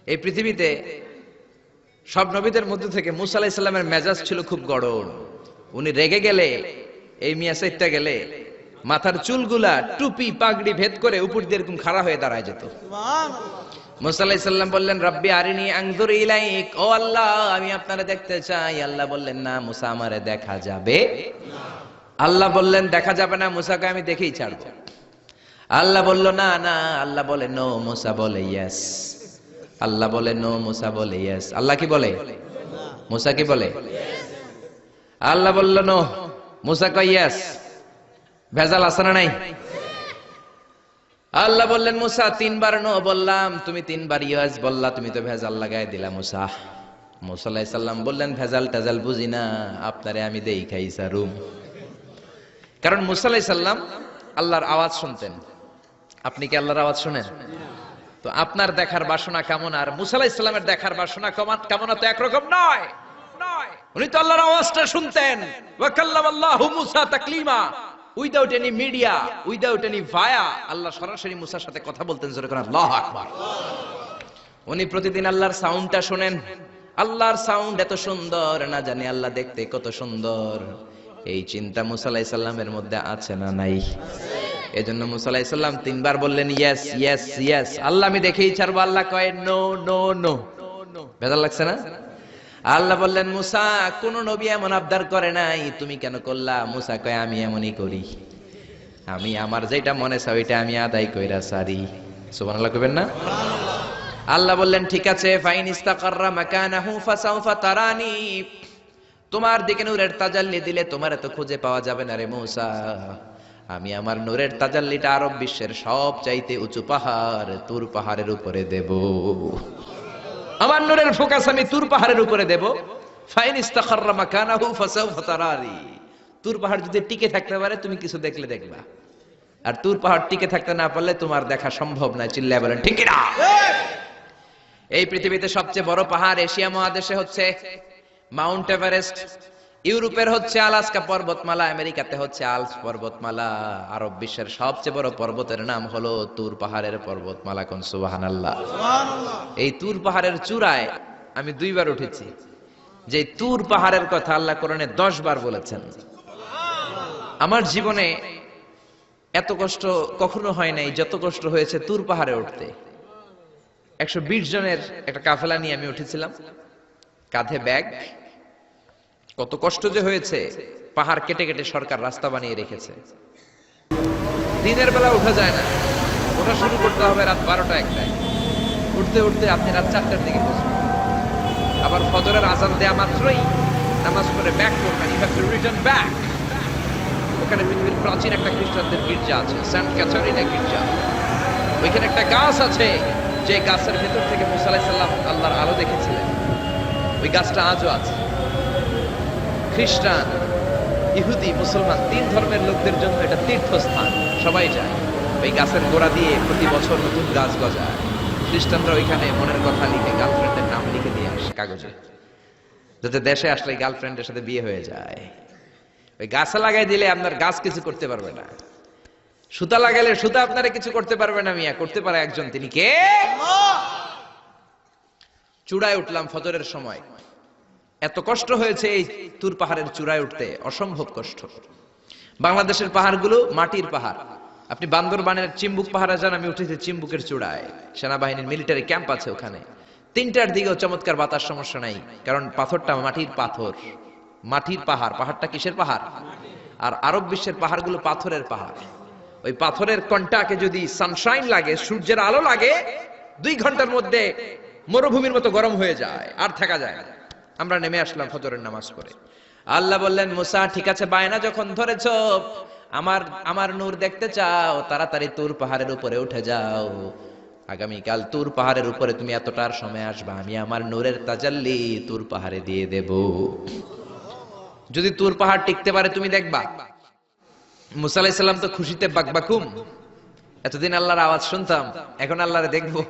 এই পৃথিবীতে সব নবীদের মধ্যে থেকে মুসা আলাইহিস সালামের মেজাজ ছিল খুব গড়ন। উনি রেগে গেলে, এই মিয়া সাইটটা গেলে মাথার চুলগুলা টুপি পাগড়ি ভেদ করে উপর দিয়ে এরকম খাড়া হয়ে দাঁড়ায় যেত। মুসা আলাইহিস সালাম বললেন, রব্বি আরিনি আনজুর ইলাইক, ও আল্লাহ আমি আপনারে দেখতে চাই। আল্লাহ বললেন, না মুসা আমারে দেখা যাবে না। আল্লাহ বললেন দেখা যাবে না, মুসাকে আমি দেখেই ছাড়বো। আল্লাহ বলল না না, আল্লাহ বলে নো, মুসা বলে ইয়েস। আল্লাহ বলে নো, মুসা বলে ইয়েস। আল্লাহ কি বলে? মুসা কি বলে? আল্লাহ বলল নো, মুসা কয় ইয়েস। ভেজাল আছে না নাই? আল্লাহ বললেন, মুসা তিনবার নো বললাম, তুমি তিনবার ইয়েস বললা, তুমি তো ভেজাল লাগাই দিলা মুসা। মুসা আলাইহিস সালাম বললেন, ভেজাল টেজাল বুঝি না, আপনারে আমি দেখাই সারুম। কারণ মুসা আলাইহিস সালাম আল্লাহর আওয়াজ শুনতেন। আপনি কি আল্লাহর আওয়াজ শুনেন? তো আপনার দেখার বাসনা কেমন আর মুসা আলাইহিস সালামের দেখার বাসনা কেমন তো একরকম নয়। উনি তো আল্লাহর আওয়াজটা শুনতেন। ওয়া কাল্লামাল্লাহু মুসা তাকলিমা, without any media, without any via, আল্লাহ সরাসরি মুসার সাথে কথা বলতেন। জোরে করে আল্লাহু আকবার। উনি প্রতিদিন আল্লাহর সাউন্ডটা শুনেন। আল্লাহর সাউন্ড এত সুন্দর, না জানি আল্লাহ দেখতে কত সুন্দর। এই চিন্তা মুসা আলাইহিস সালামের মধ্যে আছে না নাই? এজন্য মুসা আলাইহিস সালাম তিনবার বললেন ইয়েস ইয়েস ইয়েস। আল্লাহ আমি দেখেই ছাড়বো। আল্লাহ কয় নো নো নো। ভেজাল লাগছে না? আল্লাহ বললেন, মুসা কোন নবী এমন আবদার করে নাই, তুমি কেন করলা? মুসা কয় আমি এমনই করি, আমি আমার যেটা মনে চাই ওইটা আমি আদায় কইরা সারি। সুবহানাল্লাহ কইবেন না? আল্লাহ বললেন, ঠিক আছে, ফাইন ইস্তাকাররা মাকানাহু ফাসাউফা তারানি, তোমার দিকে নূরের তাজাল্লি দিলে তোমার এত খুঁজে পাওয়া যাবে না রে মুসা। আমি আমার নূরের তাজাল্লিটা আরব বিশ্বের সব চাইতে উঁচু পাহাড় তুর পাহাড়ের উপরে দেব। আমার নূরের ফোকাস আমি তুর পাহাড়ের উপরে দেব। ফাইন ইস্তাকাররা মাকানাহু ফাসাউফা তারানি, তুর পাহাড় যদি টিকে থাকতে পারে তুমি কিছু দেখলে দেখবা, আর তুর পাহাড় টিকে থাকতে না পারলে তোমার দেখা সম্ভব না। চিল্লায় বলেন ঠিক কি না? এই পৃথিবীতে সবচেয়ে বড় পাহাড় এশিয়া মহাদেশে হচ্ছে মাউন্ট এভারেস্ট, ইউরোপের হচ্ছে আলাস্কা পর্বতমালা, আমেরিকাতে হচ্ছে আল্পস পর্বতমালা, আরব বিশ্বের সবচেয়ে বড় পর্বতের নাম হলো তুর পাহাড়ের পর্বতমালা। কোন সুবহানাল্লাহ। এই তুর পাহাড়ের চূড়ায় আমি 2 বার উঠেছি। যে তুর পাহাড়ের কথা আল্লাহ কোরআনে 10 বার বলেছেন। আমার জীবনে এত কষ্ট কখনো হয় নাই যত কষ্ট হয়েছে তুর পাহাড়ে উঠতে। 120 জনের একটা কাফেলা নিয়ে আমি উঠেছিলাম, কাঁধে ব্যাগ। কত কষ্ট যে হয়েছে, পাহাড় কেটে কেটে সরকার রাস্তা বানিয়ে রেখেছে। দিনের বেলা উঠা যায় না, ওঠা শুরু করতে হবে রাত 12টা-1টায়। উঠতে উঠতে আপনি রাত 4টার দিকে পৌঁছবেন। আবার ফজরের আজান দেয়া মাত্রই নামাজ পড়ে ব্যাক করবেন। You have to return back. ওখানে পৃথিবীর প্রাচীন একটা খ্রিস্টানদের গির্জা আছে, সেন্ট ক্যাথারিনা গির্জা। ওইখানে একটা গাছ আছে, যে গাছের ভেতর থেকে মুসা আলাইহিস সালাম আল্লাহর আলো দেখেছিলেন। ওই গাছটা আজও আছে। খ্রিস্টান, ইহুদি, মুসলমান 3 ধর্মের লোকদের জন্য এটা তীর্থস্থান, সবাই যায়। ওই গাছের গোড়া দিয়ে প্রতি বছর নতুন গাছ গজায়। খ্রিস্টানরা ওইখানে মনের কথা লিখে গার্লফ্রেন্ডের নাম লিখে দিয়ে আসে কাগজে, যাতে দেশে আসলে গার্লফ্রেন্ডের সাথে বিয়ে হয়ে যায়। ওই গাছে লাগাই দিলে আপনার গাছ কিছু করতে পারবে না। সুতা লাগাইলে সুতা আপনারা কিছু করতে পারবে না। মিয়া করতে পারে একজন, তিনি কে? চূড়ায় উঠলাম ফজরের সময়। এত কষ্ট হয়েছে এই তুর পাহাড়ের চূড়ায় উঠতে, অসম্ভব কষ্ট। বাংলাদেশের পাহাড়গুলো মাটির পাহাড়। আপনি বান্দরবানের চিম্বুক পাহাড়ে যান, আমি উঠেছি চিম্বুকের চূড়ায়, সেনাবাহিনীর মিলিটারি ক্যাম্প আছে ওখানে। 3টার দিকেও চমৎকার বাতাস, সমস্যা নাই, কারণ পাথরটা মাটির পাথর, মাটির পাহাড়। পাহাড়টা কিসের পাহাড়? আর আরব বিশ্বের পাহাড়গুলো পাথরের পাহাড়। ওই পাথরের কন্টাকে যদি সানশাইন লাগে, সূর্যের আলো লাগে, 2 ঘন্টার মধ্যে মরুভূমির মতো গরম হয়ে যায়, আর থাকা যায় না। আমরা নেমে আসলাম ফজরের নামাজ পড়ে। আল্লাহ বললেন, মুসা ঠিক আছে, বায়না যখন ধরেছ, আমার নূর দেখতে চাও, তাড়াতাড়ি তুর পাহাড়ের উপরে উঠে যাও। আগামীকাল তুর পাহাড়ের উপরে তুমি এতটার সময় আসবা, আমি আমার নূরের তাজাল্লি তুর পাহাড়ে দিয়ে দেব। যদি তুর পাহাড় টিকতে পারে তুমি দেখবা। মুসা আলাইহিস সালাম তো খুশিতে বাকবাকুম। এতদিন আল্লাহর আওয়াজ শুনতাম, এখন আল্লাহরে দেখবো,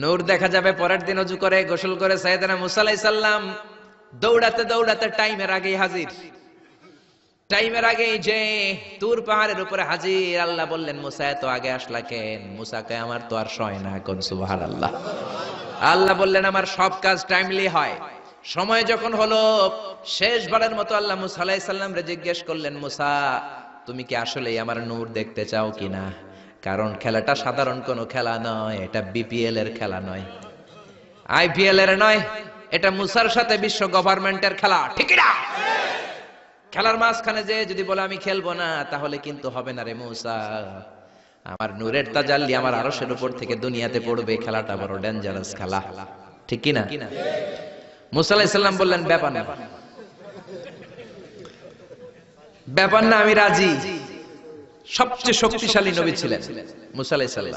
নূর দেখা যাবে। পরের দিন ওযু করে গোসল করে সাইয়েদনা মুসা আলাইহিস সালাম দৌড়াতে দৌড়াতে টাইমের আগেই হাজির। টাইমের আগে যে তুর পাহাড়ের উপরে হাজির, আল্লাহ বললেন মুসা এত আগে আসলা কেন? মুসাকে আমার তো আর সয় না, কোন সুবহানাল্লাহ। আল্লাহ বললেন আমার সব কাজ টাইমলি হয়। সময় যখন হলো, শেষবারের মতো আল্লাহ মুসা আলাইহিস সালাম রে জিজ্ঞেস করলেন, মুসা তুমি কি আসলেই আমার নূর দেখতে চাও কিনা? কারণ খেলাটা সাধারণ কোনো খেলা নয়, এটা বিপিএল এর খেলা নয়, আইপিএল এর নয়, এটা মুসার সাথে বিশ্ব গভর্নমেন্টের খেলা, ঠিক না? খেলার মাঝখানে যে যদি বলে আমি খেলবো না, তাহলে কিন্তু হবে না রে মুসা। আমার নূরের তাজাল্লি আমার আরশের উপর থেকে দুনিয়াতে পড়বে, খেলাটা বড় ডেঞ্জারাস খেলা, ঠিক কি না? মুসা আলাইহিস সালাম বললেন ব্যাপার না, ব্যাপার না, আমি রাজি। সবচেয়ে শক্তিশালী নবী ছিলেন মুসা আলাইহিস সালাম।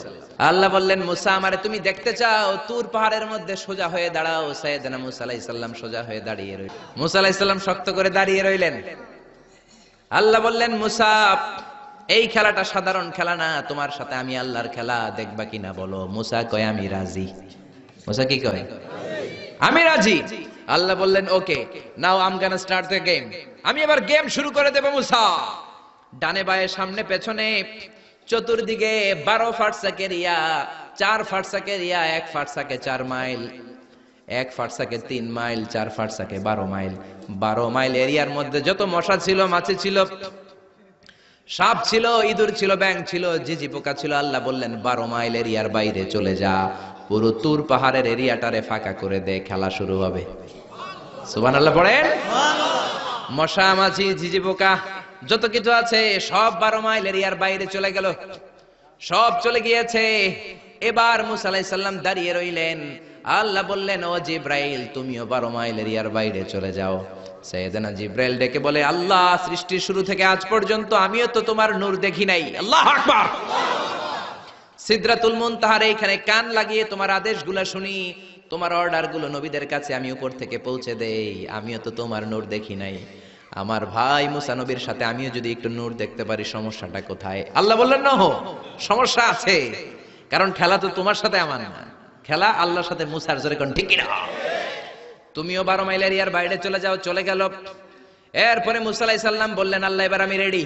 আল্লাহ বললেন মুসা আমারে তুমি দেখতে চাও, তুর পাহাড়ের মধ্যে সোজা হয়ে দাঁড়াও। সাইয়েদনা মুসা আলাইহিস সালাম সোজা হয়ে দাঁড়িয়ে রইলেন। মুসা আলাইহিস সালাম শক্ত করে দাঁড়িয়ে রইলেন। আল্লাহ বললেন মুসা এই খেলাটা সাধারণ খেলা না, তোমার সাথে আমি আল্লাহর খেলা, দেখবা কিনা বলো? মুসা কয় আমি রাজি। মুসা কি কয়? আমি রাজি। আল্লাহ বললেন okay, now I am gonna start the game. আমি এবার গেম শুরু করে দেব মুসা। ডানে বায়ে সামনে পেছনে চতুর্দিকে 12 ফারসাক এরিয়া, 4 ফারসাক এরিয়া, 1 ফারসাকে 4 মাইল, 1 ফারসাকে 3 মাইল, 4 ফারসাকে 12 মাইল। 12 মাইল এরিয়ার মধ্যে যত মশা ছিল, মাছি ছিল, সাপ ছিল, ইঁদুর ছিল, ব্যাঙ ছিল, ঝিঝি পোকা ছিল, আল্লাহ বললেন 12 মাইল এরিয়ার বাইরে চলে যা, পুরো তুর পাহাড়ের এরিয়াটারে ফাঁকা করে দে, খেলা শুরু হবে। সুবহানাল্লাহ পড়েন। মশা, মাছি, ঝিঝি পোকা যত কিছু আছে সব 12 মাইল এরিয়ার বাইরে চলে গেল, সব চলে গিয়েছে। এবার মুসা আলাইহিস সালাম দাঁড়িয়ে রইলেন। আল্লাহ বললেন ও জিব্রাইল তুমিও 12 মাইল এরিয়ার বাইরে চলে যাও। সাইয়েদনা জিব্রাইল ডেকে বলে আল্লাহ সৃষ্টির শুরু থেকে আজ পর্যন্ত আমিও তো তোমার নূর দেখি নাই। আল্লাহু আকবার। সিদরাতুল মুনতাহার এইখানে কান লাগিয়ে তোমার আদেশগুলো শুনি, তোমার অর্ডারগুলো নবীদের কাছে আমি উপর থেকে পৌঁছে দেই, আমিও তো তোমার নূর দেখি নাই। আমার ভাই মুসা নবীর সাথে আমিও যদি একটু নূর দেখতে পারি, সমস্যাটা কোথায়? আল্লাহ বললেন না, সমস্যা আছে, কারণ খেলা তো তোমার সাথে আমার না, খেলা আল্লাহর সাথে মুসার। জোরে কোন ঠিক না? তুমিও 12 মাইল এরিয়ার বাইরে চলে যাও। চলে গেল। এরপরে মুসা আলাইহিস সালাম বললেন আল্লাহ এবার আমি রেডি।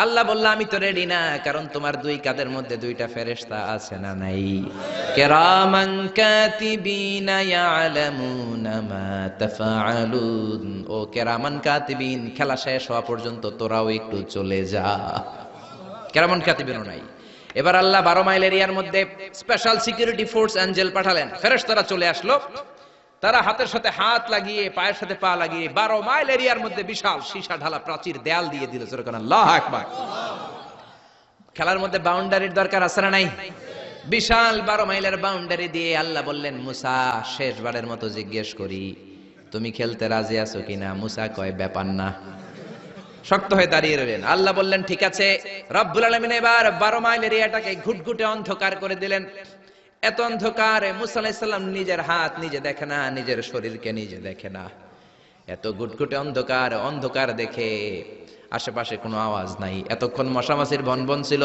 আল্লাহ বলল আমি তো রেডি না, কারণ তোমার দুই কাঁধের মধ্যে দুইটা ফেরেশতা আছে না নাই? কিরামান কাতিবিনা ইয়ালামুনা মা তাফআলুন। ও কিরামান কাতিবিন, খেলা শেষ হওয়া পর্যন্ত তোরাও একটু চলে যা। কিরামান কাতিবিনও নাই। এবার আল্লাহ 12 মাইল এরিয়ার মধ্যে স্পেশাল সিকিউরিটি ফোর্স এঞ্জেল পাঠালেন। ফেরেশতারা চলে আসলো। তারা হাতের সাথে হাত লাগিয়ে, পায়ের সাথে পা লাগিয়ে 12 মাইল এরিয়ার মধ্যে বিশাল সীসা ঢালা প্রাচীর দেয়াল দিয়ে দিল। আল্লাহু আকবার। খেলার মধ্যে বাউন্ডারির দরকার আছে না নাই? বিশাল 12 মাইলের বাউন্ডারি দিয়ে আল্লাহ বললেন মুসা শেষবারের মতো জিজ্ঞেস করি, তুমি খেলতে রাজি আছো কিনা? মুসা কয় ব্যাপার না, শক্ত হয়ে দাঁড়িয়ে রইলেন। আল্লাহ বললেন ঠিক আছে। রব্বুল আলামিন এবার 12 মাইল এরিয়াটাকে ঘুটঘুটে অন্ধকার করে দিলেন। এত অন্ধকার, মুসা আলাইহিস সালাম নিজের হাত নিজে দেখে না, নিজের শরীরকে নিজে দেখে না। এত ঘুটঘুটে অন্ধকার, অন্ধকার দেখে আশেপাশে কোনো আওয়াজ নাই। এতক্ষণ মশামাছির ভনভন ছিল,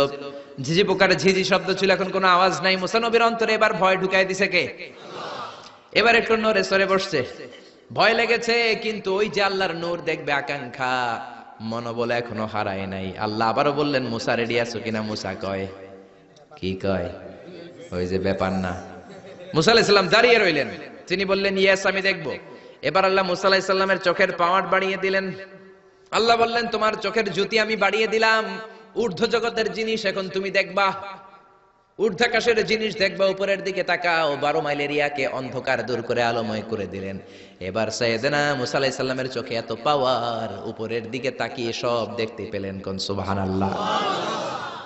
ঝিঝি পোকার ঝিঝি শব্দ ছিল, এখন কোনো আওয়াজ নাই। মুসা নবীর অন্তরে এবার ভয় ঢুকাই দিছে কে? এবার একটু নড়ে সরে বসছে, ভয় লেগেছে, কিন্তু ওই যে আল্লাহর নূর দেখবে আকাঙ্ক্ষা মনোবল এখনো হারায় নাই। আল্লাহ আবারও বললেন মুসা রেডি আছো কিনা? মুসা কয় কি কয়? ওই যে ব্যাপার না। মুসা আলাইহিস সালাম দাঁড়িয়ে রইলেন। তিনি বললেন ইয়েস আমি দেখব। এবার আল্লাহ মুসা আলাইহিস সালামের চোখের পাওয়ার বাড়িয়ে দিলেন। আল্লাহ বললেন তোমার চোখের জ্যোতি আমি বাড়িয়ে দিলাম, ঊর্ধ্ব জগতের জিনিস এখন তুমি দেখবা, ঊর্ধ্বাকাশের জিনিস দেখবা, উপরের দিকে তাকাও। 12 মাইল এরিয়াকে অন্ধকার দূর করে আলোময় করে দিলেন। এবার সাইয়েদনা মুসা আলাইহিস সালামের চোখে এত পাওয়ার, উপরের দিকে তাকিয়ে সব দেখতে পেলেন। কোন সুবহানাল্লাহ।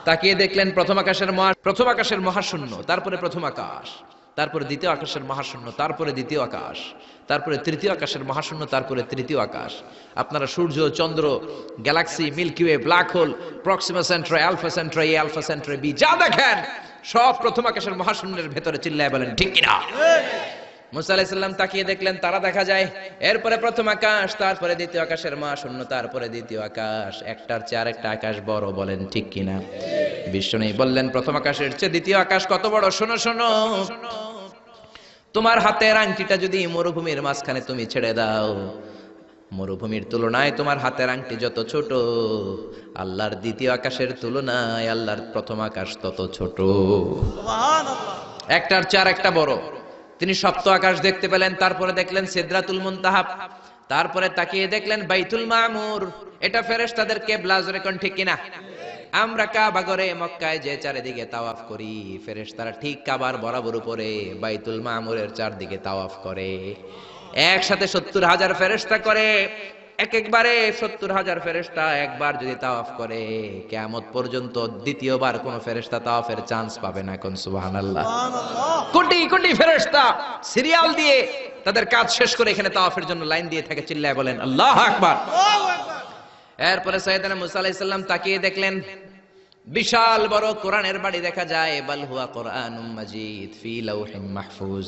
তাকিয়ে দেখলেন প্রথম আকাশের মহাশূন্য, তারপরে প্রথম আকাশ, তারপরে দ্বিতীয় আকাশের মহাশূন্য, তারপরে দ্বিতীয় আকাশ, তারপরে তৃতীয় আকাশের মহাশূন্য, তারপরে তৃতীয় আকাশ। আপনারা সূর্য, চন্দ্র, galaxy, Milky Way, black hole, Proxima Centauri, Alpha Centauri, Alpha Centauri B, যা দেখেন সব প্রথম আকাশের মহাশূন্যের ভেতরে। চিল্লায় বলেন ঠিক কিনা? মুসা আলাইহিস সালাম তাকিয়ে দেখলেন তারা দেখা যায়। এরপরে প্রথম আকাশ, তারপরে দ্বিতীয় আকাশের মহাশূন্য, তারপরে দ্বিতীয় আকাশ। একটার চেয়ে আরেকটা আকাশ বড়, বলেন ঠিক কিনা? বিশ্বনবী বললেন প্রথম আকাশের চেয়ে দ্বিতীয় আকাশ কত বড়? শোনো শোনো, তোমার হাতের আংটিটা যদি মরুভূমির মাঝখানে তুমি ছেড়ে দাও, মরুভূমির তুলনায় তোমার হাতের আংটি যত ছোট, আল্লাহর দ্বিতীয় আকাশের তুলনায় আল্লাহর প্রথম আকাশ তত ছোট। একটার চার একটা বড়। তিনি সপ্ত আকাশ দেখতে পেলেন, তারপরে দেখলেন সিদরাতুল মুনতাহা, তারপরে তাকিয়ে দেখলেন বাইতুল মামুর। এটা ফেরেশতাদের কিবলা, জোরে কোন ঠিক কিনা? আমরা কাবা ঘরে মক্কায় যে চারিদিকে তাওয়াফ করি, ফেরেশতারা ঠিক কাবার বরাবর উপরে বাইতুল মামুরের চারদিকে তাওয়াফ করে। একসাথে 70,000 ফেরেশতা করে। একবারে 70,000 ফেরেশতা একবার যদি তাওয়াফ করে, কিয়ামত পর্যন্ত দ্বিতীয়বার কোন ফেরেশতা তাওয়াফের চান্স পাবে না। কোন সুবহানাল্লাহ। কোটি কোটি ফেরেশতা সিরিয়াল দিয়ে তাদের কাজ শেষ করে এখানে তাওয়াফের জন্য লাইন দিয়ে থাকে। চিল্লায় বলেন আল্লাহু আকবার। এরপরে সাইয়েদনা মুসা আলাইহিস সালাম তাকিয়ে দেখলেন বিশাল বড় কোরআনের বাড়ি দেখা যায়। বাল হুয়া কোরআনুম মাজিদ ফি লাউহিম মাহফুজ,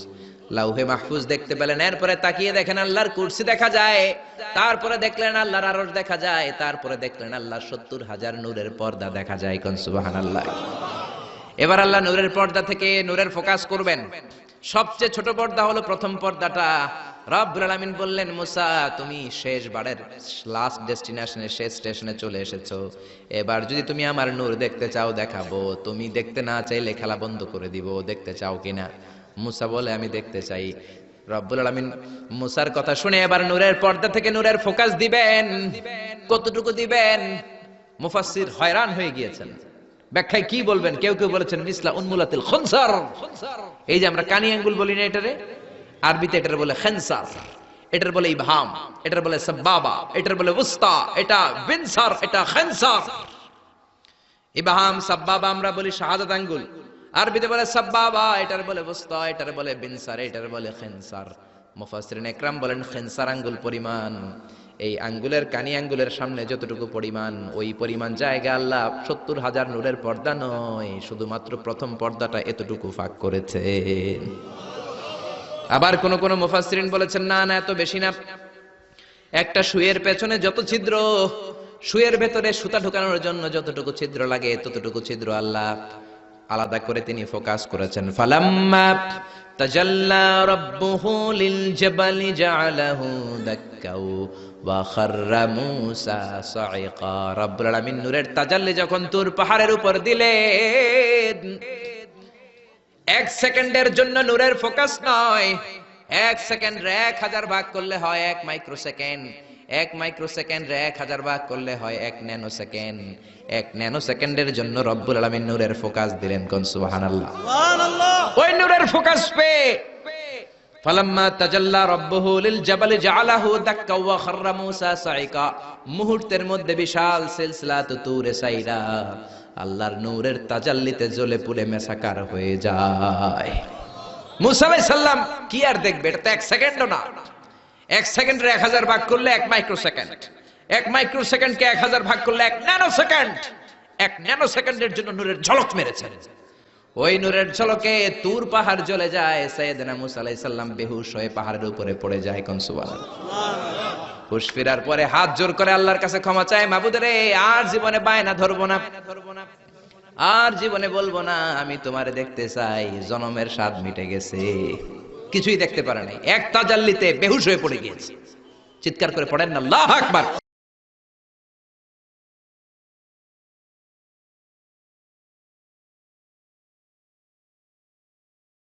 লাউহে মাহফুজ দেখতে পেলেন। এরপরে তাকিয়ে দেখেন আল্লাহর কুরসি দেখা যায়, তারপরে দেখলেন আল্লাহর আরশ দেখা যায়, তারপরে দেখলেন আল্লাহর 70,000 নূরের পর্দা দেখা যায়। কোন সুবহানাল্লাহ। এবার আল্লাহ নূরের পর্দা থেকে নূরের ফোকাস করবেন। সবচেয়ে ছোট পর্দা হলো প্রথম পর্দাটা। রব্বুল আলামিন বললেন, মুসা তুমি শেষ বারের লাস্ট ডেস্টিনেশনে, শেষ স্টেশনে চলে এসেছো। এবার যদি তুমি আমার নূর দেখতে চাও দেখাবো, তুমি দেখতে না চাইলে খেলা বন্ধ করে দিব। দেখতে চাও কিনা? মুসা বলে আমি দেখতে চাই। রব্বুল আলামিন মুসার কথা শুনে এবার নূরের পর্দা থেকে নূরের ফোকাস দিবেন। কতটুকু দিবেন? মুফাসসির হয়রান হয়ে গিয়েছেন। ব্যাখ্যায় কি বলবেন? কেউ কেউ বলেছেন মিসলা উনমুলাতিল খুনসার। এই যে আমরা কানি আঙ্গুল বলি না, এটারে আরবিতে এটার বলে খেনসার, এটার বলে ইবহাম, এটার বলে সাব্বাবা, এটার বলে উস্তা, এটা বিনসার, এটা খেনসার। ইবহাম সাব্বাবা আমরা বলি শাহাদাত আঙ্গুল, আরবিতে বলে সাব্বাবা, এটার বলে উস্তা, এটার বলে বিনসার, এটার বলে খেনসার। মুফাসসিরিন ইকরাম বলেন খেনসার আঙ্গুল পরিমাণ, এই আঙ্গুলের কানি আঙ্গুলের সামনে যতটুকু পরিমাণ, ওই পরিমাণ জায়গা আল্লাহ 70,000 নূরের পর্দা নয়, শুধুমাত্র প্রথম পর্দাটা এতটুকু ফাঁক করেছে। আবার কোন কোন মুফাসসিরিন বলেছেন না না, এত বেশি না। একটা সুয়ের পেছনে যত ছিদ্র, সুয়ের ভেতরে সুতা ঢোকানোর জন্য যতটুকু ছিদ্র লাগে, ততটুকু ছিদ্র আল্লাহ আলাদা করে তিনি ফোকাস করেছেন। ফালাম্মা তাজাল্লা রাব্বুহু লিল জাবালি জাআলাহু দাক্কাও ওয়া খাররা মূসা সাইকা। রব্বুল আলামিন নূরের তাজাল্লি যখন তুর পাহাড়ের উপর দিলেন, এক সেকেন্ডের জন্য নূরের ফোকাস নয়, এক সেকেন্ড 1000 ভাগ করলে হয় 1 মাইক্রোসেকেন্ড, 1 মাইক্রোসেকেন্ড 1000 ভাগ করলে হয় 1 ন্যানো সেকেন্ড। 1 ন্যানো সেকেন্ডের জন্য রব্বুল আলামিন নূরের ফোকাস দিলেন। কোন সুবহানাল্লাহ। সুবহানাল্লাহ। ওই নূরের ফোকাস পে ফালাম্মা তাজাল্লা রাব্বুহু লিল জাবালি জাআলাহু দাক্কা ওয়া খাররা মূসা সাইকা, মুহূর্তের মধ্যে বিশাল সিলসিলাত তুরে সাইরা আল্লাহর নূরের তাজাল্লিতে জ্বলে পুড়ে মেসাকার হয়ে যায়। মূসা আলাইহিস সালাম কি আর দেখবে? এটা তো 1 সেকেন্ডও না। 1 সেকেন্ডে 1000 ভাগ করলে 1 মাইক্রোসেকেন্ড, 1 মাইক্রোসেকেন্ডকে 1000 ভাগ করলে 1 ন্যানো সেকেন্ড। 1 ন্যানো সেকেন্ডের জন্য নূরের ঝলক মেরেছেন। ওই নূরের ঝলকে তুর পাহাড় জ্বলে যায়। সাইয়েদনা মূসা আলাইহিস সালাম বেহুশ হয়ে পাহাড়ের উপরে পড়ে যায়। কোন সুবহানাল্লাহ। হুশ ফেরার পরে হাত জোর করে আল্লাহর কাছে ক্ষমা চায়, মাবুদ রে আর জীবনে বায়না ধরবো না, আর জীবনে বলবো না আমি তোমারে দেখতে চাই, জনমের স্বাদ মিটে গেছে। কিছুই দেখতে পারে নাই, এক তাজাল্লিতে বেহুশ হয়ে পড়ে গিয়েছে। চিৎকার করে পড়েন না আল্লাহু আকবার।